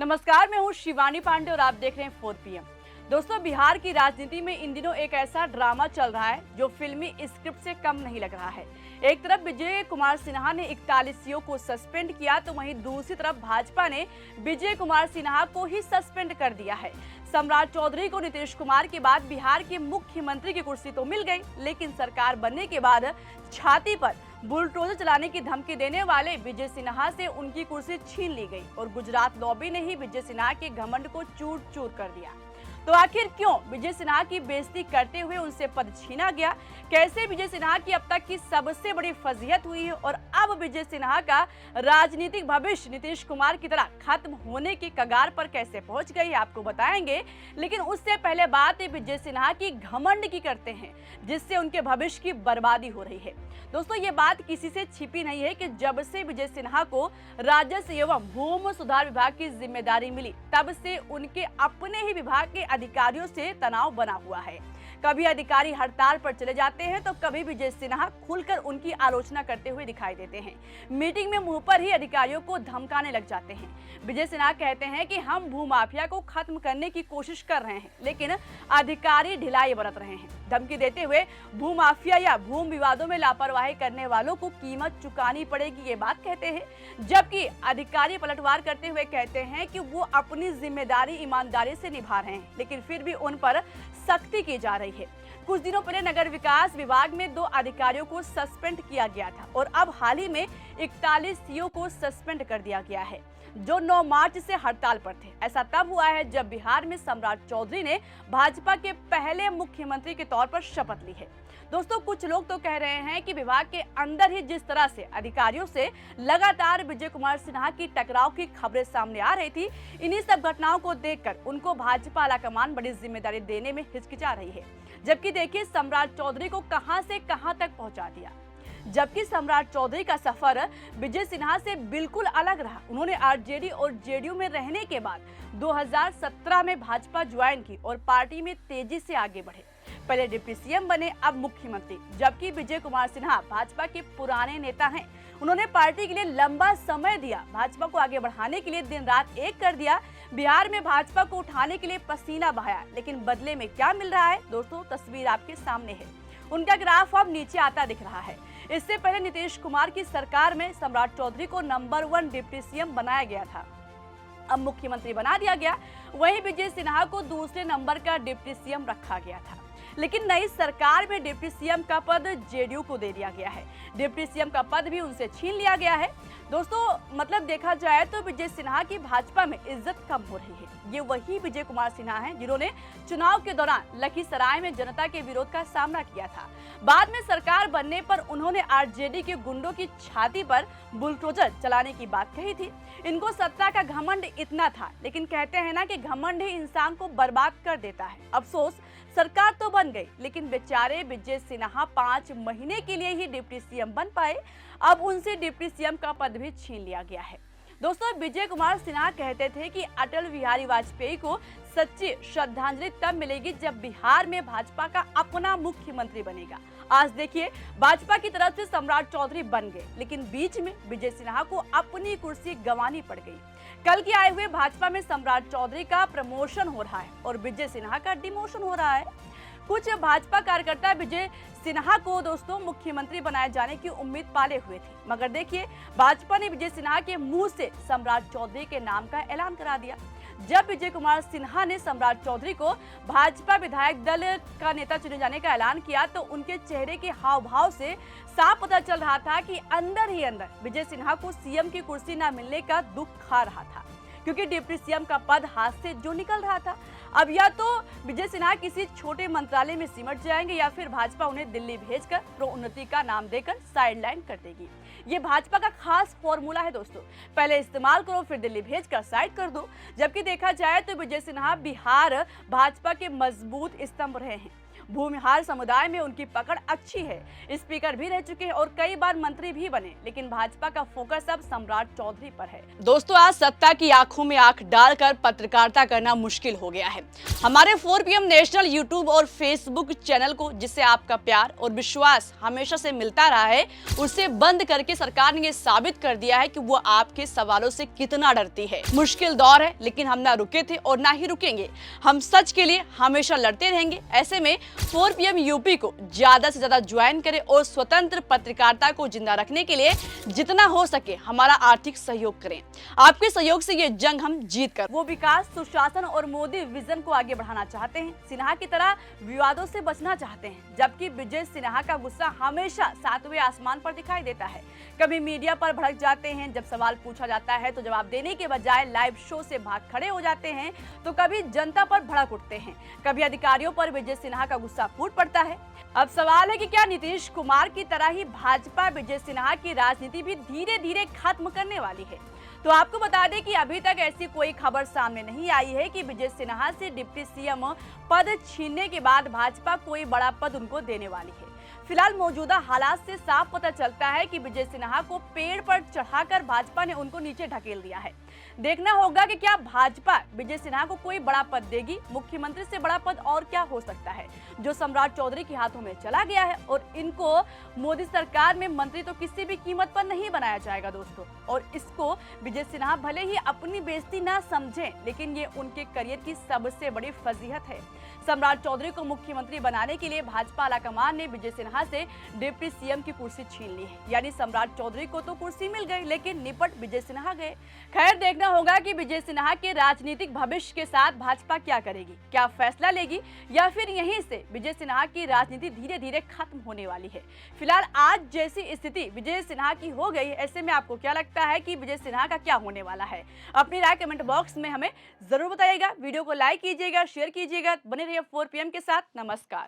नमस्कार, मैं हूँ शिवानी पांडे और आप देख रहे हैं 4 PM। दोस्तों, बिहार की राजनीति में इन दिनों एक ऐसा ड्रामा चल रहा है जो फिल्मी स्क्रिप्ट से कम नहीं लग रहा है। एक तरफ विजय कुमार सिन्हा ने 41 सीओ को सस्पेंड किया तो वहीं दूसरी तरफ भाजपा ने विजय कुमार सिन्हा को ही सस्पेंड कर दिया है। सम्राट चौधरी को नीतीश कुमार के बाद बिहार के मुख्यमंत्री की कुर्सी तो मिल गई, लेकिन सरकार बनने के बाद छाती पर बुलडोजर चलाने की धमकी देने वाले विजय सिन्हा से उनकी कुर्सी छीन ली गई और गुजरात लॉबी ने ही विजय सिन्हा के घमंड को चूर चूर कर दिया। तो आखिर क्यों विजय सिन्हा की बेइज्जती करते हुए उनसे पद छीना गया? कैसे विजय सिन्हा की अब तक की सबसे बड़ी फजीहत हुई है और अब विजय सिन्हा का राजनीतिक भविष्य नीतीश कुमार की तरह खत्म होने की कगार पर कैसे पहुंच गई, आपको बताएंगे। लेकिन उससे पहले बात विजय सिन्हा की घमंड की करते हैं, जिससे उनके भविष्य की बर्बादी हो रही है। दोस्तों, ये बात किसी से छिपी नहीं है कि जब से विजय सिन्हा को राजस्व एवं भूमि सुधार विभाग की जिम्मेदारी मिली, तब से उनके अपने ही विभाग के अधिकारियों से तनाव बना हुआ है। कभी अधिकारी हड़ताल पर चले जाते हैं तो कभी विजय सिन्हा खुलकर उनकी आलोचना करते हुए दिखाई देते हैं। मीटिंग में मुंह पर ही अधिकारियों को धमकाने लग जाते हैं। विजय सिन्हा कहते हैं कि हम भूमाफिया को खत्म करने की कोशिश कर रहे हैं, लेकिन अधिकारी ढिलाई बरत रहे हैं। धमकी देते हुए भूमाफिया या भूमि विवादों में लापरवाही करने वालों को कीमत चुकानी पड़ेगी, ये बात कहते हैं। जबकि अधिकारी पलटवार करते हुए कहते हैं कि वो अपनी जिम्मेदारी ईमानदारी से निभा रहे हैं, लेकिन फिर भी उन पर सख्ती की जा रही है। कुछ दिनों पहले नगर विकास विभाग में 2 अधिकारियों को सस्पेंड किया गया था और अब हाल ही में 41 सीओ को सस्पेंड कर दिया गया है, जो 9 मार्च से हड़ताल पर थे। ऐसा तब हुआ है जब बिहार में सम्राट चौधरी ने भाजपा के पहले मुख्यमंत्री के तौर पर शपथ ली है। दोस्तों, कुछ लोग तो कह रहे हैं कि विभाग के अंदर ही जिस तरह से अधिकारियों से लगातार विजय कुमार सिन्हा की टकराव की खबरें सामने आ रही थी, इन्हीं सब घटनाओं को देखकर उनको भाजपा आलाकमान बड़ी जिम्मेदारी देने में हिचकिचा रही है। जबकि देखिए सम्राट चौधरी को कहां से कहां तक पहुंचा दिया। जबकि सम्राट चौधरी का सफर विजय सिन्हा से बिल्कुल अलग रहा। उन्होंने आरजेडी और जेडीयू में रहने के बाद 2017 में भाजपा ज्वाइन की और पार्टी में तेजी से आगे बढ़े। पहले डिप्टी सीएम बने, अब मुख्यमंत्री। जबकि विजय कुमार सिन्हा भाजपा के पुराने नेता हैं। उन्होंने पार्टी के लिए लंबा समय दिया, भाजपा को आगे बढ़ाने के लिए दिन रात एक कर दिया, बिहार में भाजपा को उठाने के लिए पसीना बहाया। लेकिन बदले में क्या मिल रहा है? दोस्तों, तस्वीर आपके सामने है। उनका ग्राफ अब नीचे आता दिख रहा है। इससे पहले नीतीश कुमार की सरकार में सम्राट चौधरी को नंबर 1 डिप्टी सीएम बनाया गया था, अब मुख्यमंत्री बना दिया गया। वहीं विजय सिन्हा को दूसरे नंबर का डिप्टी सीएम रखा गया था। लेकिन नई सरकार में डिप्टी सीएम का पद जेडीयू को दे दिया गया है। डिप्टी सीएम का पद भी उनसे छीन लिया गया है। दोस्तों, मतलब देखा जाए तो विजय सिन्हा की भाजपा में इज्जत कम हो रही है। ये वही विजय कुमार सिन्हा हैं जिन्होंने चुनाव के दौरान लखीसराय में जनता के विरोध का सामना किया था। बाद में सरकार बनने पर उन्होंने आरजेडी के गुंडों की छाती पर बुलडोजर चलाने की बात कही थी। इनको सत्ता का घमंड इतना था, लेकिन कहते हैं ना कि घमंड ही इंसान को बर्बाद कर देता है। अफसोस, सरकार तो बन गई, लेकिन बेचारे विजय सिन्हा 5 महीने के लिए ही डिप्टी सीएम बन पाए। अब उनसे डिप्टी सीएम का पद भी छीन लिया गया है। दोस्तों, विजय कुमार सिन्हा कहते थे कि अटल बिहारी वाजपेयी को सच्ची श्रद्धांजलि तब मिलेगी जब बिहार में भाजपा का अपना मुख्यमंत्री बनेगा। आज देखिए, भाजपा की तरफ से सम्राट चौधरी बन गए, लेकिन बीच में विजय सिन्हा को अपनी कुर्सी गंवानी पड़ गई। कल के आए हुए भाजपा में सम्राट चौधरी का प्रमोशन हो रहा है और विजय सिन्हा का डिमोशन हो रहा है। कुछ भाजपा कार्यकर्ता विजय सिन्हा को दोस्तों मुख्यमंत्री बनाए जाने की उम्मीद पाले हुए थे, मगर देखिए भाजपा ने विजय सिन्हा के मुंह से सम्राट चौधरी के नाम का ऐलान करा दिया। जब विजय कुमार सिन्हा ने सम्राट चौधरी को भाजपा विधायक दल का नेता चुने जाने का ऐलान किया तो उनके चेहरे के हाव भाव से साफ पता चल रहा था कि अंदर ही अंदर विजय सिन्हा को सीएम की कुर्सी न मिलने का दुख खा रहा था, क्योंकि डिप्टी सीएम का पद हाथ से जो निकल रहा था। अब या तो विजय सिन्हा किसी छोटे मंत्रालय में सिमट जाएंगे या फिर भाजपा उन्हें दिल्ली भेजकर प्रोन्नति का नाम देकर साइडलाइन कर देगी। ये भाजपा का खास फॉर्मूला है दोस्तों, पहले इस्तेमाल करो फिर दिल्ली भेजकर साइड कर दो। जबकि देखा जाए तो विजय सिन्हा बिहार भाजपा के मजबूत स्तंभ रहे हैं। भूमिहार समुदाय में उनकी पकड़ अच्छी है, स्पीकर भी रह चुके हैं और कई बार मंत्री भी बने, लेकिन भाजपा का फोकस अब सम्राट चौधरी पर है। दोस्तों, आज सत्ता की आंखों में आंख डालकर पत्रकारिता करना मुश्किल हो गया है। हमारे 4 PM नेशनल यूट्यूब और फेसबुक चैनल को, जिससे आपका प्यार और विश्वास हमेशा से मिलता रहा है, उसे बंद करके सरकार ने ये साबित कर दिया है कि वो आपके सवालों से कितना डरती है। मुश्किल दौर है, लेकिन हम ना रुके थे और ना ही रुकेंगे। हम सच के लिए हमेशा लड़ते रहेंगे। ऐसे में 4 PM यूपी को ज्यादा से ज्यादा ज्वाइन करें और स्वतंत्र पत्रकारिता को जिंदा रखने के लिए जितना हो सके हमारा आर्थिक सहयोग करें। आपके सहयोग से ये जंग हम जीत कर वो विकास, सुशासन और मोदी विजन को आगे बढ़ाना चाहते हैं। सिन्हा की तरह विवादों से बचना चाहते हैं, जबकि विजय सिन्हा का गुस्सा हमेशा 7वें आसमान पर दिखाई देता है। कभी मीडिया पर भड़क जाते हैं, जब सवाल पूछा जाता है तो जवाब देने के बजाय लाइव शो से भाग खड़े हो जाते हैं, तो कभी जनता पर भड़क उठते हैं, कभी अधिकारियों पर विजय सिन्हा का गुस्सा फूट पड़ता है। अब सवाल है कि क्या नीतीश कुमार की तरह ही भाजपा विजय सिन्हा की राजनीति भी धीरे धीरे खत्म करने वाली है? तो आपको बता दें कि अभी तक ऐसी कोई खबर सामने नहीं आई है कि विजय सिन्हा से डिप्टी सीएम पद छीनने के बाद भाजपा कोई बड़ा पद उनको देने वाली है। फिलहाल मौजूदा हालात से साफ पता चलता है कि विजय सिन्हा को पेड़ पर चढ़ाकर भाजपा ने उनको नीचे ढकेल दिया है। देखना होगा कि क्या भाजपा विजय सिन्हा को कोई बड़ा पद देगी। मुख्यमंत्री से बड़ा पद और क्या हो सकता है, जो सम्राट चौधरी के हाथों में चला गया है, और इनको मोदी सरकार में मंत्री तो किसी भी कीमत पर नहीं बनाया जाएगा दोस्तों। और इसको विजय सिन्हा भले ही अपनी बेइज्जती ना समझें, लेकिन ये उनके करियर की सबसे बड़ी फजीहत है। सम्राट चौधरी को मुख्यमंत्री बनाने के लिए भाजपा आलाकमान ने विजय सिन्हा से डिप्टी सीएम की कुर्सी छीन ली है। यानी सम्राट चौधरी को तो कुर्सी मिल गई, लेकिन निपट विजय सिन्हा गए। खैर, देखना होगा कि विजय सिन्हा के राजनीतिक भविष्य के साथ भाजपा क्या करेगी, क्या फैसला लेगी, या फिर यहीं से विजय सिन्हा की राजनीति धीरे धीरे खत्म होने वाली है। फिलहाल आज जैसी स्थिति विजय सिन्हा की हो गई, ऐसे में आपको क्या लगता है कि विजय सिन्हा का क्या होने वाला है? अपनी राय कमेंट बॉक्स में हमें जरूर बताइएगा। वीडियो को लाइक कीजिएगा, शेयर कीजिएगा। बने रहिए 4 PM के साथ। नमस्कार।